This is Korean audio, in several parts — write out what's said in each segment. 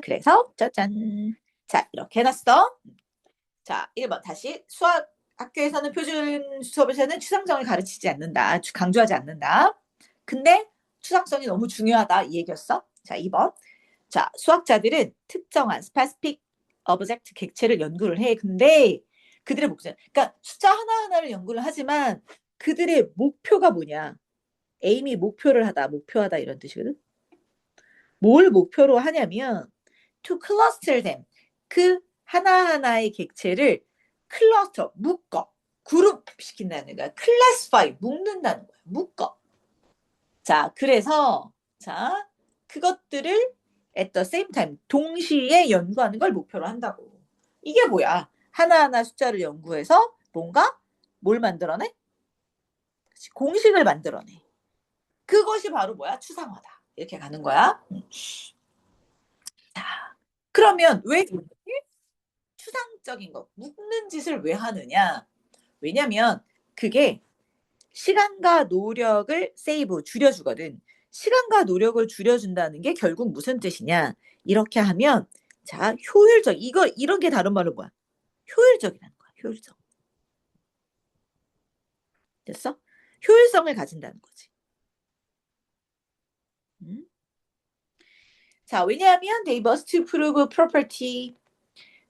그래서 짜잔. 자, 이렇게 해놨어. 자, 1번 다시. 수학 학교에서는 표준 수업에서는 추상성을 가르치지 않는다. 강조하지 않는다. 근데 추상성이 너무 중요하다. 이 얘기였어. 자, 2번. 자, 수학자들은 특정한 specific object 객체를 연구를 해. 근데 그들의 목적, 그러니까 숫자 하나하나를 연구를 하지만 그들의 목표가 뭐냐? 에임이 목표를 하다, 목표하다 이런 뜻이거든. 뭘 목표로 하냐면 to cluster them. 그 하나하나의 객체를 클러스터, 묶어. 그룹시킨다는 거야. classify, 묶는다는 거야. 묶어. 자, 그래서 자, 그것들을 at the same time, 동시에 연구하는 걸 목표로 한다고. 이게 뭐야? 하나하나 숫자를 연구해서 뭔가 뭘 만들어내? 공식을 만들어내. 그것이 바로 뭐야? 추상화다. 이렇게 가는 거야. 자, 그러면 왜 추상적인 거, 묶는 짓을 왜 하느냐? 왜냐면 그게 시간과 노력을 세이브, 줄여주거든. 시간과 노력을 줄여준다는 게 결국 무슨 뜻이냐? 이렇게 하면 자, 효율적. 이거 이런 게 다른 말로 뭐야? 효율적이라는 거야. 효율적. 됐어? 효율성을 가진다는 거지. 자, 왜냐하면 they must prove property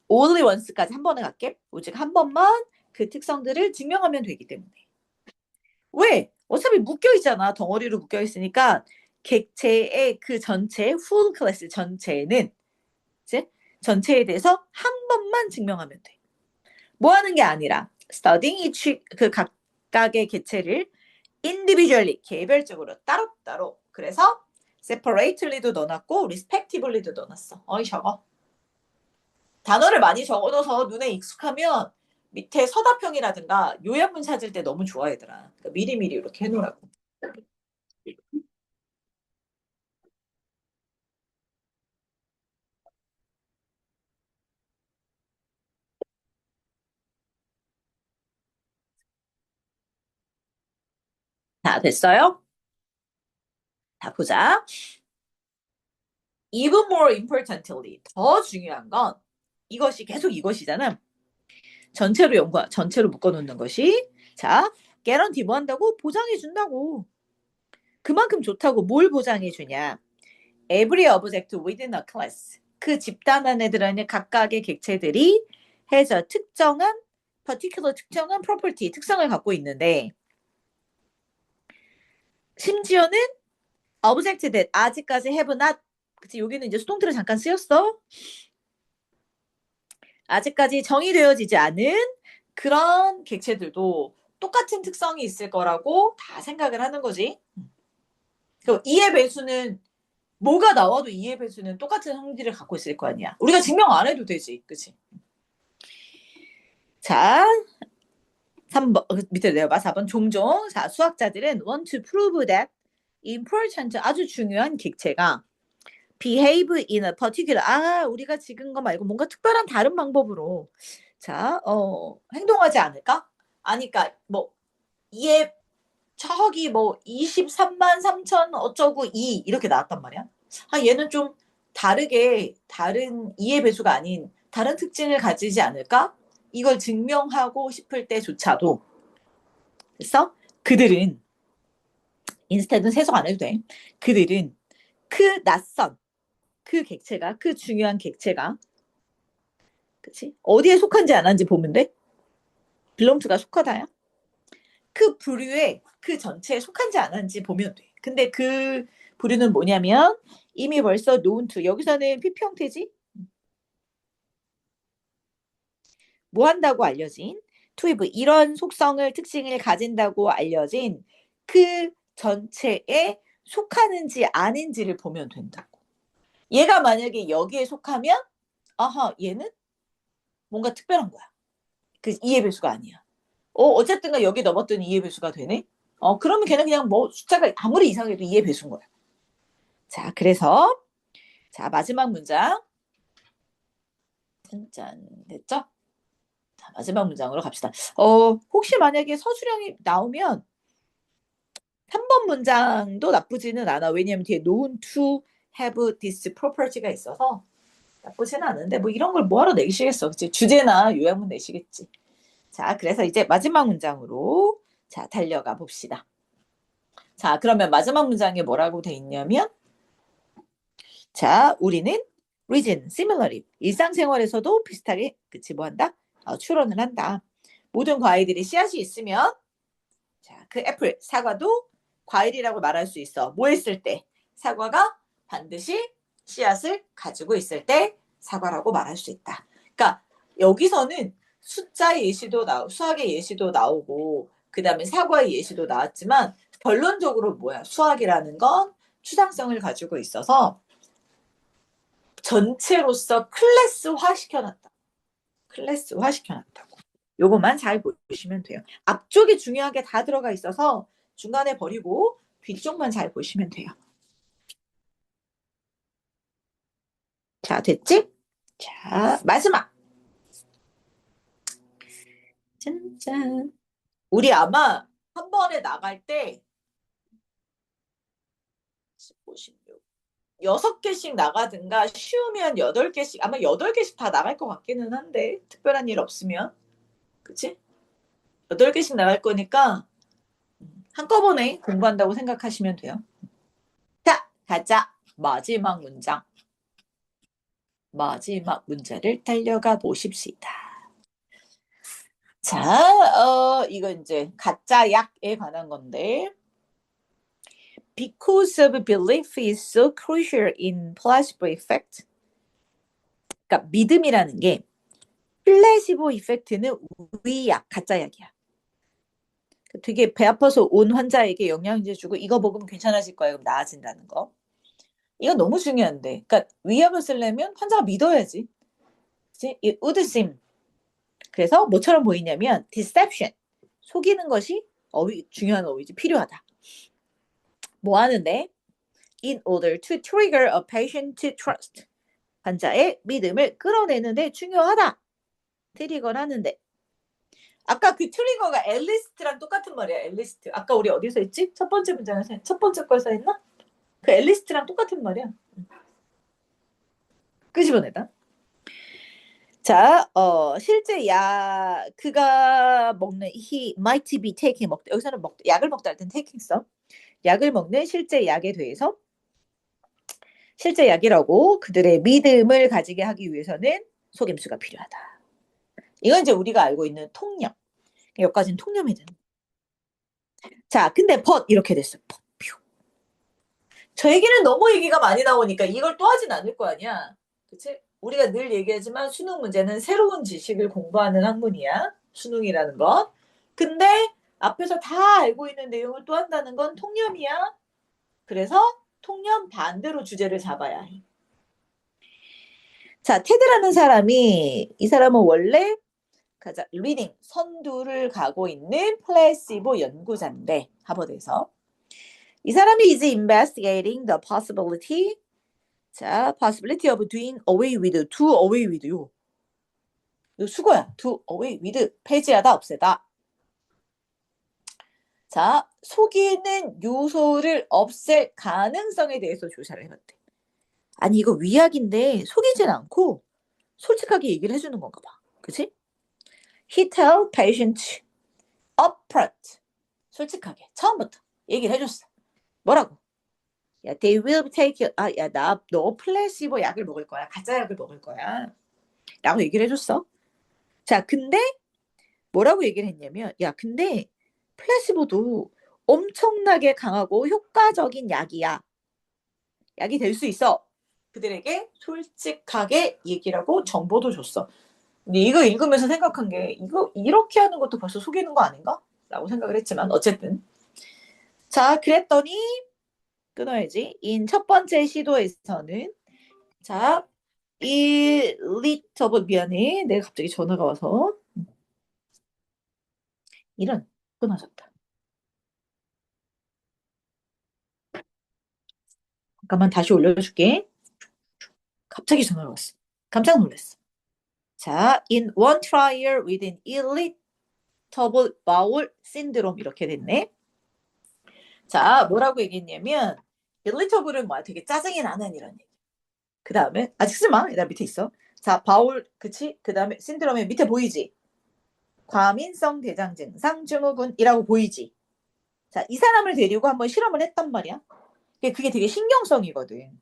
only once까지 한 번에 갈게. 오직 한 번만 그 특성들을 증명하면 되기 때문에. 왜? 어차피 묶여 있잖아. 덩어리로 묶여 있으니까 객체의 그 전체 full class 전체는 이제 전체에 대해서 한 번만 증명하면 돼. 뭐 하는 게 아니라 studying each 그 각각의 객체를 individually 개별적으로 따로따로 그래서 separately도 넣어놨고 respectively도 넣어놨어. 어이 적어. 단어를 많이 적어둬서 눈에 익숙하면 밑에 서답형이라든가 요약문 찾을 때 너무 좋아 얘들아. 그러니까 미리미리 이렇게 해놓으라고. 자, 됐어요? 자, 보자. Even more importantly, 더 중요한 건 이것이 계속 이것이잖아. 전체로 전체로 묶어놓는 것이 자, 개런티 뭐 한다고? 보장해준다고. 그만큼 좋다고 뭘 보장해주냐? Every object within a class. 그 집단 안에 들어있는 각각의 객체들이 해서 특정한 particular 특정한 property 특성을 갖고 있는데 심지어는 object that 아직까지 have not 그치 여기는 이제 수동태를 잠깐 쓰였어. 아직까지 정의되어지지 않은 그런 객체들도 똑같은 특성이 있을 거라고 다 생각을 하는 거지. 그 2의 배수는 뭐가 나와도 2의 배수는 똑같은 성질을 갖고 있을 거 아니야. 우리가 증명 안 해도 되지. 그치? 자, 3번 밑에 내려봐. 4번 종종 자 수학자들은 want to prove that important 아주 중요한 객체가 behave in a particular 우리가 지금 거 말고 뭔가 특별한 다른 방법으로 자 행동하지 않을까? 아니까 뭐 얘 차학이 뭐 23만 3천 어쩌고 2 이렇게 나왔단 말이야. 얘는 좀 다르게 다른 2의 배수가 아닌 다른 특징을 가지지 않을까? 이걸 증명하고 싶을 때조차도 그래서 그들은 인스타는 해석 안 해도 돼. 그들은 그 낯선 그 객체가 그 중요한 객체가 그치? 어디에 속한지 안 한지 보면 돼. belongto가 속하다야. 그 부류에 그 전체에 속한지 안 한지 보면 돼. 근데 그 부류는 뭐냐면 이미 벌써 known to 여기서는 PP 형태지. 뭐 한다고 알려진 to have 이런 속성을 특징을 가진다고 알려진 그 전체에 속하는지 아닌지를 보면 된다고. 얘가 만약에 여기에 속하면 얘는 뭔가 특별한 거야. 그 2의 배수가 아니야. 어쨌든가 여기 넘었더니 2의 배수가 되네. 그러면 걔는 그냥 뭐 숫자가 아무리 이상해도 2의 배수인 거야. 자, 그래서 자 마지막 문장. 짠짠 됐죠? 자, 마지막 문장으로 갑시다. 혹시 만약에 서술형이 나오면 3번 문장도 나쁘지는 않아. 왜냐면 뒤에 known to have this property가 있어서 나쁘진 않은데 뭐 이런 걸 뭐하러 내시겠어. 그치? 주제나 요약문 내시겠지. 자, 그래서 이제 마지막 문장으로 자, 달려가 봅시다. 자, 그러면 마지막 문장에 뭐라고 돼 있냐면 자, 우리는 reason, similarly 일상생활에서도 비슷하게 그치 뭐 한다? 추론을 한다. 모든 과일들이 씨앗이 있으면 자, 그 애플, 사과도 과일이라고 말할 수 있어. 뭐 했을 때? 사과가 반드시 씨앗을 가지고 있을 때 사과라고 말할 수 있다. 그러니까 여기서는 숫자 예시도 수학의 예시도 나오고 그다음에 사과의 예시도 나왔지만 결론적으로 뭐야? 수학이라는 건 추상성을 가지고 있어서 전체로서 클래스화 시켜놨다. 클래스화 시켜놨다고. 요것만 잘 보시면 돼요. 앞쪽이 중요하게 다 들어가 있어서 중간에 버리고 뒤쪽만 잘 보시면 돼요. 자, 됐지? 자, 마지막. 짠짠. 우리 아마 한 번에 나갈 때 15, 16, 6개씩 나가든가 쉬우면 8개씩 아마 8개씩 다 나갈 것 같기는 한데 특별한 일 없으면 그치? 8개씩 나갈 거니까 한꺼번에 공부한다고 생각하시면 돼요. 자, 가자. 마지막 문장. 마지막 문제를 달려가 보십시다. 자, 이거 이제 가짜 약에 관한 건데. Because of belief is so crucial in placebo effect. 그러니까 믿음이라는 게 플래시보 이펙트는 우리약, 가짜 약이야. 되게 배 아파서 온 환자에게 영양제 주고 이거 먹으면 괜찮아질 거야. 그럼 나아진다는 거. 이건 너무 중요한데. 그러니까 위약을 쓰려면 환자가 믿어야지. 그치? It would seem. 그래서 뭐처럼 보이냐면 deception. 속이는 것이 중요한 어휘지. 필요하다. 뭐 하는데? In order to trigger a patient to trust. 환자의 믿음을 끌어내는데 중요하다. 트리거를 하는데. 아까 그 트리거가 엘리스트랑 똑같은 말이야. 엘리스트. 아까 우리 어디서 했지? 첫 번째 문장에서 첫 번째 거에서 했나? 그 엘리스트랑 똑같은 말이야. 끄집어내다. 자, 실제 그가 먹는 he might be taking 먹다. 여기서는 약을 먹다 할 땐 taking 써. 약을 먹는 실제 약에 대해서 실제 약이라고 그들의 믿음을 가지게 하기 위해서는 속임수가 필요하다. 이건 이제 우리가 알고 있는 통념. 여기까지는 통념이 되는. 자, 근데 but 이렇게 됐어. 저 얘기는 너무 얘기가 많이 나오니까 이걸 또 하진 않을 거 아니야. 그치? 우리가 늘 얘기하지만 수능 문제는 새로운 지식을 공부하는 학문이야. 수능이라는 건. 근데 앞에서 다 알고 있는 내용을 또 한다는 건 통념이야. 그래서 통념 반대로 주제를 잡아야 해. 자, 테드라는 사람이 이 사람은 원래 리딩 선두를 가고 있는 플래시보 연구자인데 하버드에서 이 사람이 is investigating the possibility 자, possibility of doing away with, do away with 요. 요 수거야. do away with 폐지하다 없애다. 자, 속이는 요소를 없앨 가능성에 대해서 조사를 해봤대. 아니 이거 위약인데 속이진 않고 솔직하게 얘기를 해주는 건가 봐. 그치? He tell patient upfront 솔직하게 처음부터 얘기를 해줬어. 뭐라고? 야, they will take you. 야, 너 플래시보 약을 먹을 거야. 가짜 약을 먹을 거야. 라고 얘기를 해줬어. 자, 근데 뭐라고 얘기를 했냐면, 야, 근데 플래시보도 엄청나게 강하고 효과적인 약이야. 약이 될 수 있어. 그들에게 솔직하게 얘기를 하고 정보도 줬어. 근데 이거 읽으면서 생각한 게, 이거 이렇게 하는 것도 벌써 속이는 거 아닌가? 라고 생각을 했지만, 어쨌든. 자, 그랬더니, 끊어야지. 첫 번째 시도에서는, 자, 1리터, 미안해. 내가 갑자기 전화가 와서. 이런, 끊어졌다. 잠깐만 다시 올려줄게. 갑자기 전화가 왔어. 깜짝 놀랐어. 자, in one trial with an irritable bowel syndrome 이렇게 됐네. 자, 뭐라고 얘기했냐면 irritable은 뭐야? 되게 짜증이 나는 이런 얘기. 그 다음에 아직 쓰지 마. 얘들아 밑에 있어. 자, 바울 그치? 그 다음에 신드롬의 밑에 보이지? 과민성 대장 증상 증후군이라고 보이지? 자, 이 사람을 데리고 한번 실험을 했단 말이야. 그게 되게 신경성이거든.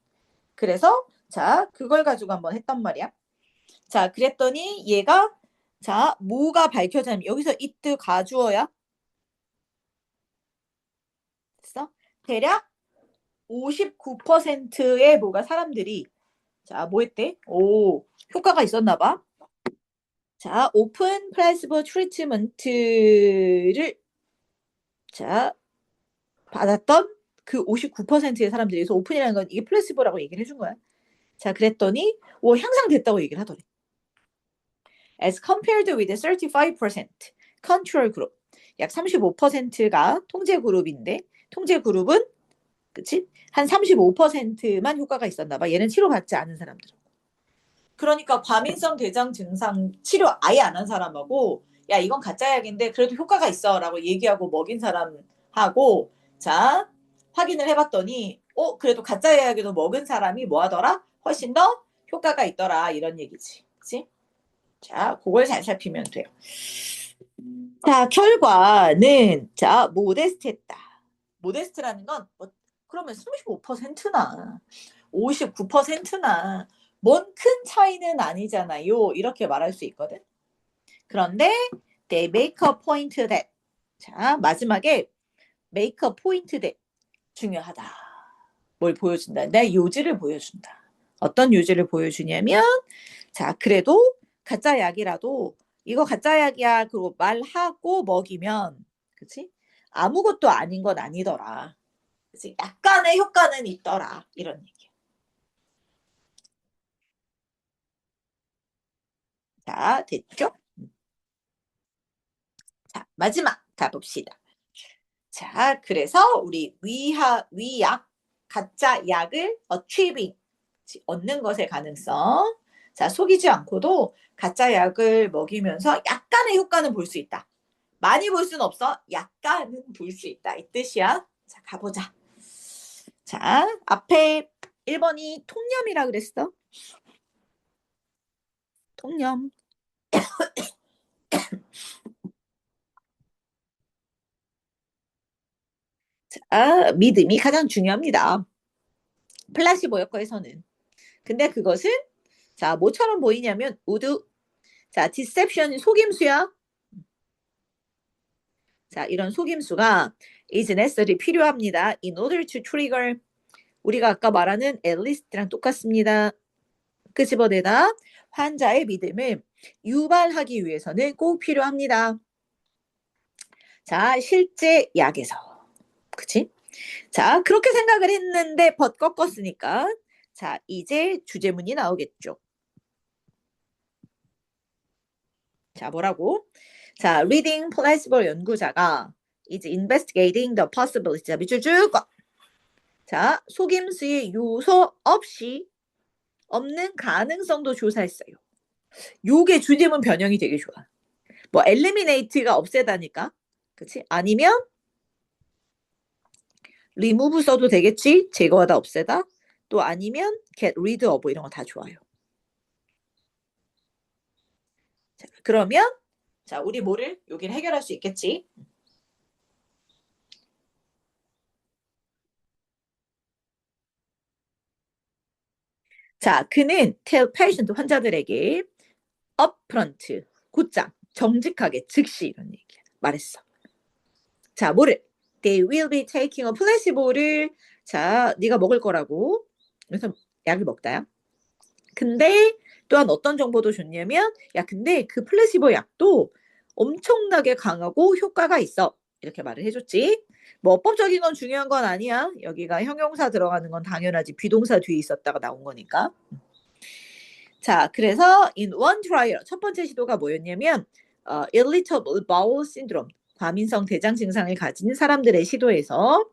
그래서 자, 그걸 가지고 한번 했단 말이야. 자, 그랬더니 얘가 자, 뭐가 밝혀지냐면 여기서 이트 가주어야. 됐어? 대략 59%의 뭐가 사람들이 자, 뭐 했대? 오, 효과가 있었나 봐. 자, 오픈 플라시보 트리트먼트를 자, 받았던 그 59%의 사람들에서 오픈이라는 건 이게 플래시보라고 얘기를 해준 거야. 자, 그랬더니 향상됐다고 얘기를 하더래. As compared with 35% control group. 약 35%가 통제 그룹인데 통제 그룹은 그치? 한 35%만 효과가 있었나 봐. 얘는 치료받지 않은 사람들. 그러니까 과민성 대장 증상 치료 아예 안 한 사람하고 야 이건 가짜 약인데 그래도 효과가 있어라고 얘기하고 먹인 사람하고 자 확인을 해봤더니 그래도 가짜 약에도 먹은 사람이 뭐 하더라? 훨씬 더 효과가 있더라 이런 얘기지. 그치? 자 그걸 잘 살피면 돼요. 자 결과는 자 모데스트했다. 모데스트라는 건 그러면 35%나 59%나 뭔 큰 차이는 아니잖아요. 이렇게 말할 수 있거든. 그런데 they make a point that 자 마지막에 make a point that 중요하다. 뭘 보여준다. 내 요지를 보여준다. 어떤 요지를 보여주냐면 자 그래도 가짜 약이라도 이거 가짜 약이야 그리고 말하고 먹이면 그치? 아무것도 아닌 건 아니더라. 그치? 약간의 효과는 있더라. 이런 얘기. 자, 됐죠? 자, 마지막 가봅시다. 자, 그래서 우리 위약, 가짜 약을 achieving, 얻는 것의 가능성. 자, 속이지 않고도 가짜 약을 먹이면서 약간의 효과는 볼 수 있다. 많이 볼 수는 없어. 약간은 볼 수 있다. 이 뜻이야. 자, 가보자. 자, 앞에 1번이 통념이라 그랬어. 통념. 자, 믿음이 가장 중요합니다. 플라시보 효과에서는. 근데 그것은 자, 뭐처럼 보이냐면 우드 자, 디셉션이 속임수야. 자, 이런 속임수가 is necessary 필요합니다. in order to trigger 우리가 아까 말하는 at least랑 똑같습니다. 끄집어내다 환자의 믿음을 유발하기 위해서는 꼭 필요합니다. 자, 실제 약에서. 그치? 자, 그렇게 생각을 했는데 벗 꺾었으니까 자, 이제 주제문이 나오겠죠. 자, 뭐라고? 자, reading placebo 연구자가 is investigating the possibility. 자, 밑줄 쭉 가. 자, 속임수의 요소 없이 없는 가능성도 조사했어요. 요게 주제문 변형이 되게 좋아. 뭐 eliminate가 없애다니까. 그치? 아니면 remove 써도 되겠지? 제거하다 없애다. 또 아니면 get rid of 이런 거 다 좋아요. 자, 그러면 자, 우리 뭐를 여기를 해결할 수 있겠지? 자, 그는 tell patient 환자들에게 upfront 곧장 정직하게 즉시 이런 얘기 말했어. 자, 뭐를? They will be taking a placebo를 자, 네가 먹을 거라고. 그래서 약을 먹다야. 근데 또한 어떤 정보도 줬냐면 야, 근데 그 플래시보 약도 엄청나게 강하고 효과가 있어. 이렇게 말을 해줬지. 뭐 어법적인 건 중요한 건 아니야. 여기가 형용사 들어가는 건 당연하지. 비동사 뒤에 있었다가 나온 거니까. 자, 그래서 in one trial 첫 번째 시도가 뭐였냐면 irritable bowel syndrome 과민성 대장 증상을 가진 사람들의 시도에서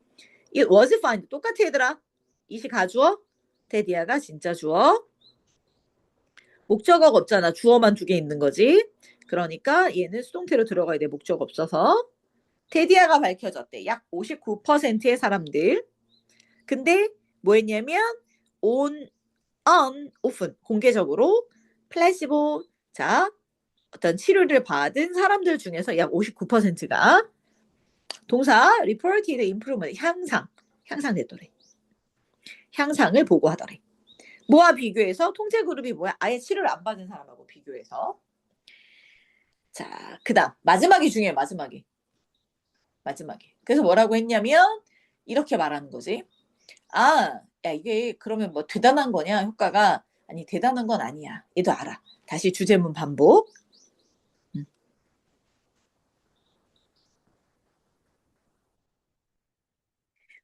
it was found 똑같아 얘들아. 이시 가주어 데디아가 진짜 주어 목적어가 없잖아. 주어만 두 개 있는 거지. 그러니까 얘는 수동태로 들어가야 돼. 목적 없어서. 테디아가 밝혀졌대. 약 59%의 사람들. 근데 뭐 했냐면 on 오픈, 공개적으로 플래시보, 자, 어떤 치료를 받은 사람들 중에서 약 59%가 동사 reported improvement, 향상됐더래. 향상을 보고하더래. 뭐와 비교해서 통제 그룹이 뭐야? 아예 치료를 안 받은 사람하고 비교해서. 자, 그다음 마지막이 중요해. 마지막이. 그래서 뭐라고 했냐면 이렇게 말하는 거지. 아, 야, 이게 그러면 뭐 대단한 거냐? 효과가 아니 대단한 건 아니야. 얘도 알아. 다시 주제문 반복.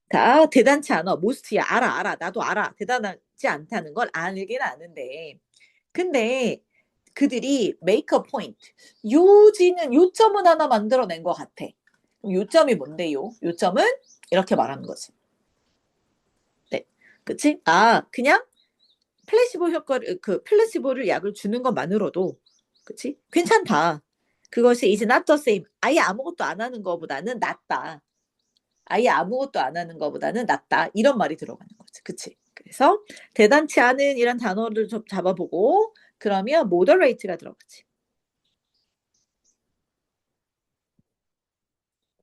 다 대단치 않아. 모스트야. 알아. 나도 알아. 대단하지 않다는 걸 알긴 아는데. 근데 그들이 make a point. 요점은 하나 만들어낸 것 같아. 그럼 요점이 뭔데요? 요점은 이렇게 말하는 거지. 네. 그치? 아, 그냥 플래시보를 약을 주는 것만으로도, 그치? 괜찮다. 그것이 is not the same. 아예 아무것도 안 하는 것보다는 낫다. 이런 말이 들어가는 거지. 그치? 그래서 대단치 않은 이런 단어를 좀 잡아보고 그러면 moderate가 들어가지.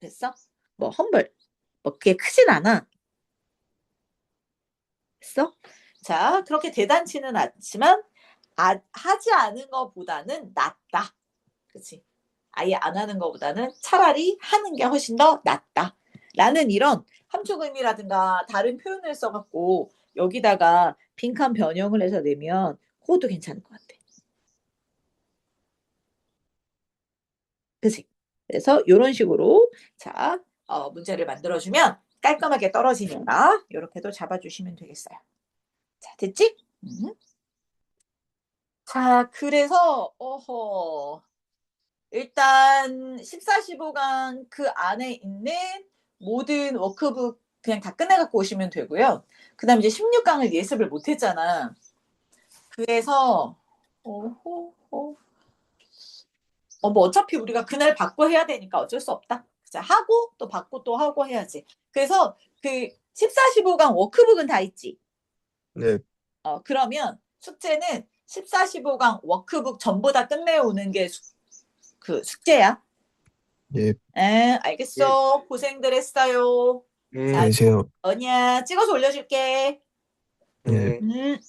됐어? 뭐 humble. 뭐 그게 크진 않아. 됐어? 자, 그렇게 대단치는 않지만 하지 않은 것보다는 낫다. 그치? 아예 안 하는 것보다는 차라리 하는 게 훨씬 더 낫다. 라는 이런 함축 의미라든가 다른 표현을 써갖고 여기다가 빈칸 변형을 해서 내면 그것도 괜찮을 것 같아. 그치? 그래서 이런 식으로 자 문제를 만들어주면 깔끔하게 떨어지니까 이렇게도 잡아주시면 되겠어요. 자, 됐지? 자, 그래서 일단 14, 15강 그 안에 있는 모든 워크북 그냥 다 끝내갖고 오시면 되고요. 그 다음 이제 16강을 예습을 못했잖아. 그래서 뭐 어차피 우리가 그날 받고 해야 되니까 어쩔 수 없다. 자, 하고 또 받고 또 하고 해야지. 그래서 그 14, 15강 워크북은 다 있지. 네. 그러면 숙제는 14, 15강 워크북 전부 다 끝내오는 게 그 숙제야. 예. 알겠어. 고생들 했어요. 자, 안녕히 계세요. 찍어서 올려줄게. 예. 음.